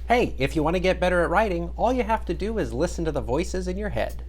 Hey, if you want to get better at writing, all you have to do is listen to the voices in your head.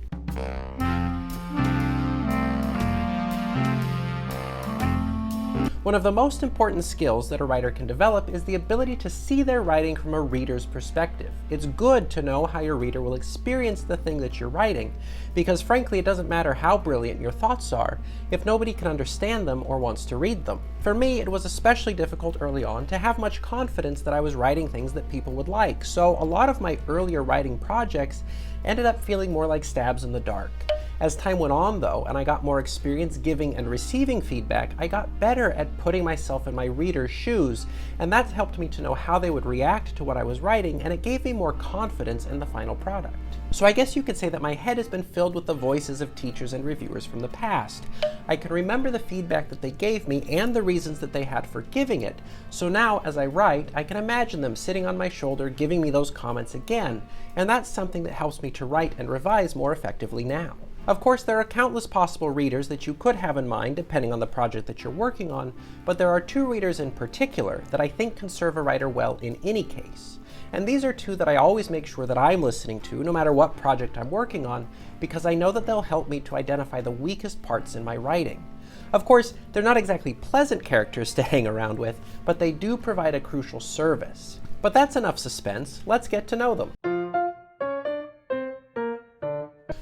One of the most important skills that a writer can develop is the ability to see their writing from a reader's perspective. It's good to know how your reader will experience the thing that you're writing, because frankly it doesn't matter how brilliant your thoughts are if nobody can understand them or wants to read them. For me, it was especially difficult early on to have much confidence that I was writing things that people would like, so a lot of my earlier writing projects ended up feeling more like stabs in the dark. As time went on though, and I got more experience giving and receiving feedback, I got better at putting myself in my reader's shoes, and that helped me to know how they would react to what I was writing, and it gave me more confidence in the final product. So I guess you could say that my head has been filled with the voices of teachers and reviewers from the past. I can remember the feedback that they gave me and the reasons that they had for giving it, so now as I write, I can imagine them sitting on my shoulder giving me those comments again, and that's something that helps me to write and revise more effectively now. Of course, there are countless possible readers that you could have in mind depending on the project that you're working on, but there are two readers in particular that I think can serve a writer well in any case. And these are two that I always make sure that I'm listening to no matter what project I'm working on, because I know that they'll help me to identify the weakest parts in my writing. Of course, they're not exactly pleasant characters to hang around with, but they do provide a crucial service. But that's enough suspense, let's get to know them.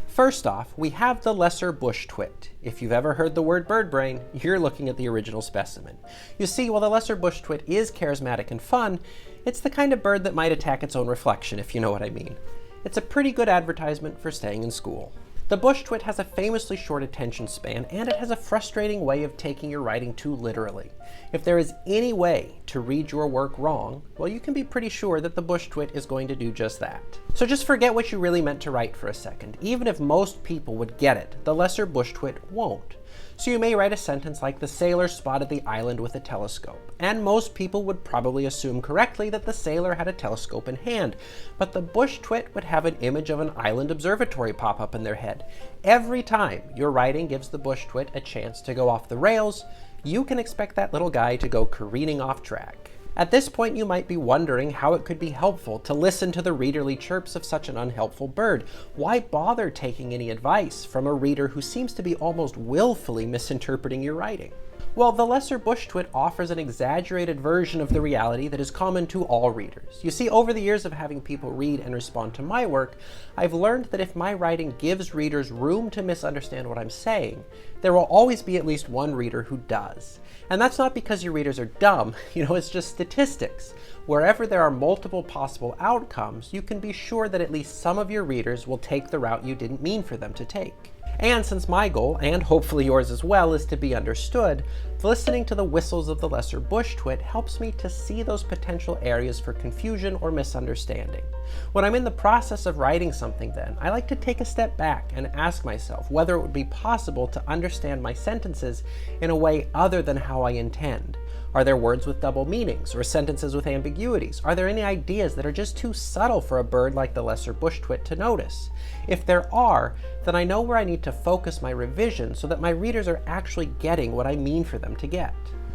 First off, we have the lesser bush twit. If you've ever heard the word bird brain, you're looking at the original specimen. You see, while the lesser bush twit is charismatic and fun, it's the kind of bird that might attack its own reflection, if you know what I mean. It's a pretty good advertisement for staying in school. The bush twit has a famously short attention span, and it has a frustrating way of taking your writing too literally. If there is any way to read your work wrong, well, you can be pretty sure that the bush twit is going to do just that. So just forget what you really meant to write for a second. Even if most people would get it, the lesser bush twit won't. So you may write a sentence like, "The sailor spotted the island with a telescope," and most people would probably assume correctly that the sailor had a telescope in hand, but the bush twit would have an image of an island observatory pop up in their head. Every time your writing gives the bush twit a chance to go off the rails, you can expect that little guy to go careening off track. At this point, you might be wondering how it could be helpful to listen to the readerly chirps of such an unhelpful bird. Why bother taking any advice from a reader who seems to be almost willfully misinterpreting your writing? Well, the lesser bush twit offers an exaggerated version of the reality that is common to all readers. You see, over the years of having people read and respond to my work, I've learned that if my writing gives readers room to misunderstand what I'm saying, there will always be at least one reader who does. And that's not because your readers are dumb, it's just statistics. Wherever there are multiple possible outcomes, you can be sure that at least some of your readers will take the route you didn't mean for them to take. And since my goal, and hopefully yours as well, is to be understood, listening to the whistles of the lesser bush twit helps me to see those potential areas for confusion or misunderstanding. When I'm in the process of writing something then, I like to take a step back and ask myself whether it would be possible to understand my sentences in a way other than how I intend. Are there words with double meanings or sentences with ambiguities? Are there any ideas that are just too subtle for a bird like the lesser bush twit to notice? If there are, then I know where I need to focus my revision so that my readers are actually getting what I mean for them to get.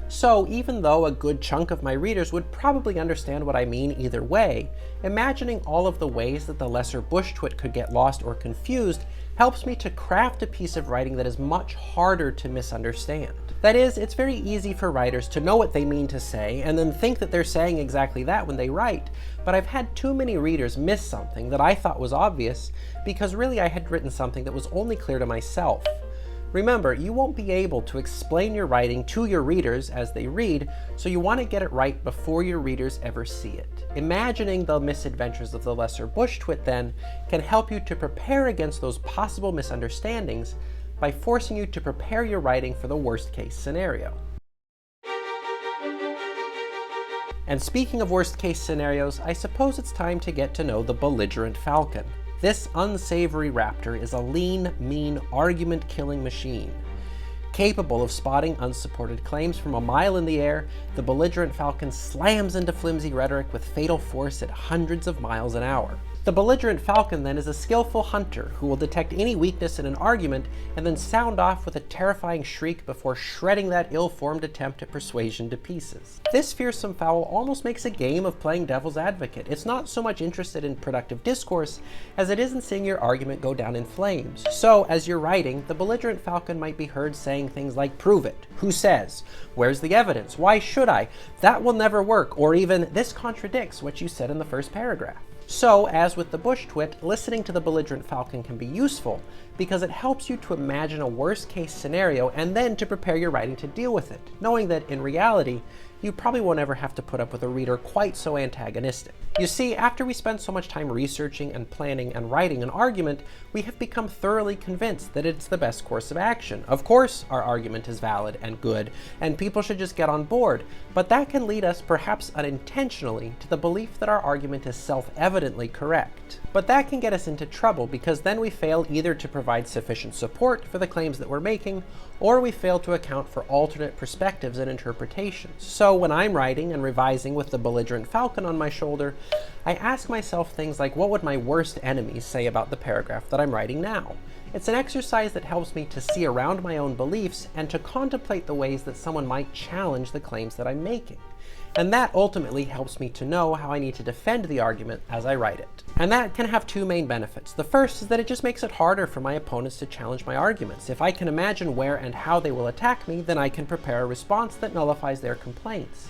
So even though a good chunk of my readers would probably understand what I mean either way, imagining all of the ways that the lesser bush twit could get lost or confused helps me to craft a piece of writing that is much harder to misunderstand. That is, it's very easy for writers to know what they mean to say and then think that they're saying exactly that when they write, but I've had too many readers miss something that I thought was obvious because really I had written something that was only clear to myself. Remember, you won't be able to explain your writing to your readers as they read, so you want to get it right before your readers ever see it. Imagining the misadventures of the lesser bush twit then can help you to prepare against those possible misunderstandings by forcing you to prepare your writing for the worst case scenario. And speaking of worst case scenarios, I suppose it's time to get to know the belligerent falcon. This unsavory raptor is a lean, mean, argument-killing machine. Capable of spotting unsupported claims from a mile in the air, the belligerent falcon slams into flimsy rhetoric with fatal force at hundreds of miles an hour. The belligerent falcon then is a skillful hunter who will detect any weakness in an argument and then sound off with a terrifying shriek before shredding that ill-formed attempt at persuasion to pieces. This fearsome fowl almost makes a game of playing devil's advocate. It's not so much interested in productive discourse as it is in seeing your argument go down in flames. So, as you're writing, the belligerent falcon might be heard saying things like, "Prove it," "Who says?" "Where's the evidence?" "Why should I?" "That will never work," or even, "This contradicts what you said in the first paragraph." So, as with the bush twit, listening to the belligerent falcon can be useful because it helps you to imagine a worst-case scenario and then to prepare your writing to deal with it, knowing that in reality, you probably won't ever have to put up with a reader quite so antagonistic. You see, after we spend so much time researching and planning and writing an argument, we have become thoroughly convinced that it's the best course of action. Of course, our argument is valid and good, and people should just get on board, but that can lead us, perhaps unintentionally, to the belief that our argument is self-evidently correct. But that can get us into trouble because then we fail either to provide sufficient support for the claims that we're making, or we fail to account for alternate perspectives and interpretations. So when I'm writing and revising with the belligerent falcon on my shoulder, I ask myself things like, what would my worst enemies say about the paragraph that I'm writing now? It's an exercise that helps me to see around my own beliefs and to contemplate the ways that someone might challenge the claims that I'm making. And that ultimately helps me to know how I need to defend the argument as I write it. And that can have two main benefits. The first is that it just makes it harder for my opponents to challenge my arguments. If I can imagine where and how they will attack me, then I can prepare a response that nullifies their complaints.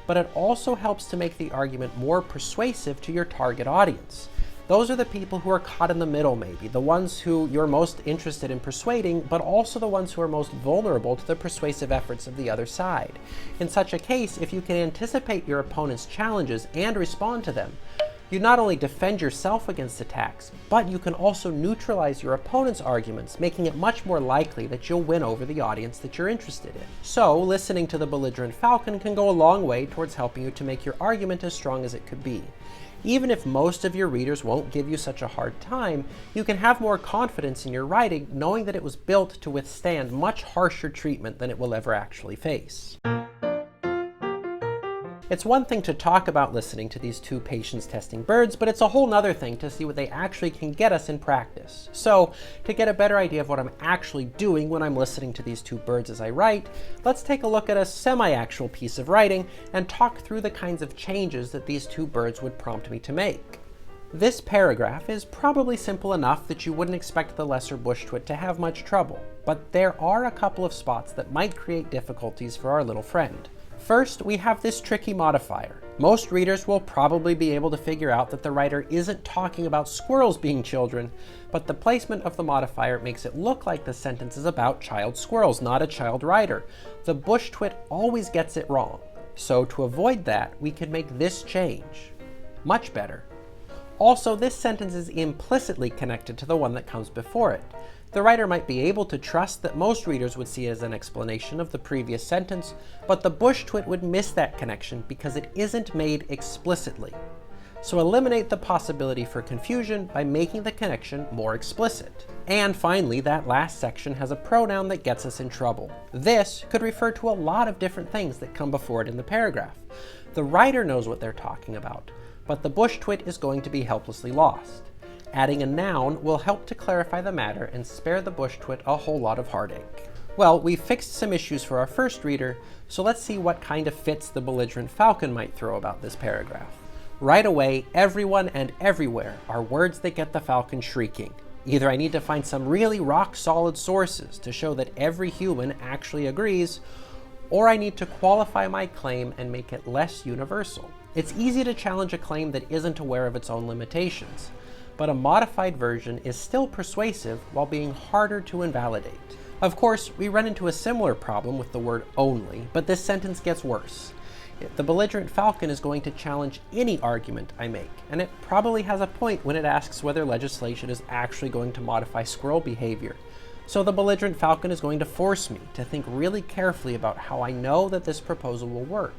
But it also helps to make the argument more persuasive to your target audience. Those are the people who are caught in the middle, maybe, the ones who you're most interested in persuading, but also the ones who are most vulnerable to the persuasive efforts of the other side. In such a case, if you can anticipate your opponent's challenges and respond to them, you not only defend yourself against attacks, but you can also neutralize your opponent's arguments, making it much more likely that you'll win over the audience that you're interested in. So, listening to the belligerent falcon can go a long way towards helping you to make your argument as strong as it could be. Even if most of your readers won't give you such a hard time, you can have more confidence in your writing knowing that it was built to withstand much harsher treatment than it will ever actually face. It's one thing to talk about listening to these two patience-testing birds, but it's a whole nother thing to see what they actually can get us in practice. So, to get a better idea of what I'm actually doing when I'm listening to these two birds as I write, let's take a look at a semi-actual piece of writing and talk through the kinds of changes that these two birds would prompt me to make. This paragraph is probably simple enough that you wouldn't expect the lesser bush twit to have much trouble, but there are a couple of spots that might create difficulties for our little friend. First, we have this tricky modifier. Most readers will probably be able to figure out that the writer isn't talking about squirrels being children, but the placement of the modifier makes it look like the sentence is about child squirrels, not a child writer. The bush twit always gets it wrong. So to avoid that, we can make this change. Much better. Also, this sentence is implicitly connected to the one that comes before it. The writer might be able to trust that most readers would see it as an explanation of the previous sentence, but the bush twit would miss that connection because it isn't made explicitly. So eliminate the possibility for confusion by making the connection more explicit. And finally, that last section has a pronoun that gets us in trouble. This could refer to a lot of different things that come before it in the paragraph. The writer knows what they're talking about, but the bush twit is going to be helplessly lost. Adding a noun will help to clarify the matter and spare the bush twit a whole lot of heartache. Well, we've fixed some issues for our first reader, so let's see what kind of fits the belligerent falcon might throw about this paragraph. Right away, everyone and everywhere are words that get the falcon shrieking. Either I need to find some really rock-solid sources to show that every human actually agrees, or I need to qualify my claim and make it less universal. It's easy to challenge a claim that isn't aware of its own limitations, but a modified version is still persuasive while being harder to invalidate. Of course, we run into a similar problem with the word only, but this sentence gets worse. The belligerent falcon is going to challenge any argument I make, and it probably has a point when it asks whether legislation is actually going to modify squirrel behavior. So the belligerent falcon is going to force me to think really carefully about how I know that this proposal will work.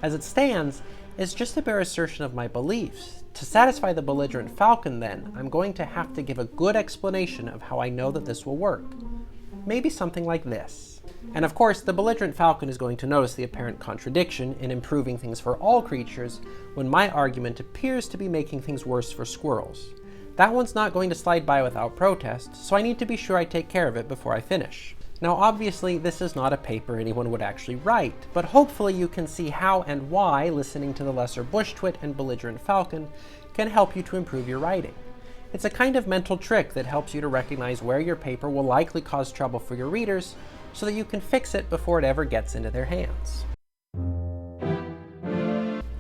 As it stands, it's just a bare assertion of my beliefs. To satisfy the belligerent falcon, then, I'm going to have to give a good explanation of how I know that this will work. Maybe something like this. And of course, the belligerent falcon is going to notice the apparent contradiction in improving things for all creatures when my argument appears to be making things worse for squirrels. That one's not going to slide by without protest, so I need to be sure I take care of it before I finish. Now obviously this is not a paper anyone would actually write, but hopefully you can see how and why listening to the lesser bush twit and belligerent falcon can help you to improve your writing. It's a kind of mental trick that helps you to recognize where your paper will likely cause trouble for your readers so that you can fix it before it ever gets into their hands.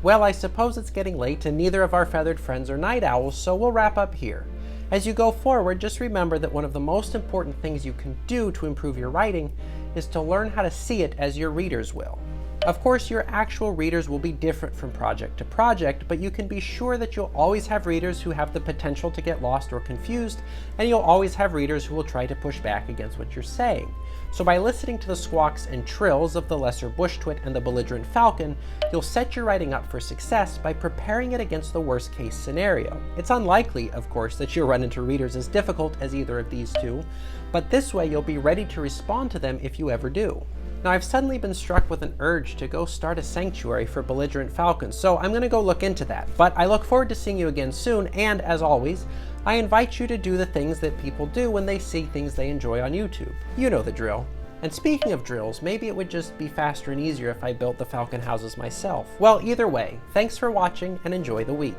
Well, I suppose it's getting late and neither of our feathered friends are night owls, so we'll wrap up here. As you go forward, just remember that one of the most important things you can do to improve your writing is to learn how to see it as your readers will. Of course, your actual readers will be different from project to project, but you can be sure that you'll always have readers who have the potential to get lost or confused, and you'll always have readers who will try to push back against what you're saying. So by listening to the squawks and trills of the lesser bush twit and the belligerent falcon, you'll set your writing up for success by preparing it against the worst case scenario. It's unlikely, of course, that you'll run into readers as difficult as either of these two, but this way you'll be ready to respond to them if you ever do. Now I've suddenly been struck with an urge to go start a sanctuary for belligerent falcons, so I'm going to go look into that. But I look forward to seeing you again soon, and as always, I invite you to do the things that people do when they see things they enjoy on YouTube. You know the drill. And speaking of drills, maybe it would just be faster and easier if I built the falcon houses myself. Well, either way, thanks for watching and enjoy the week.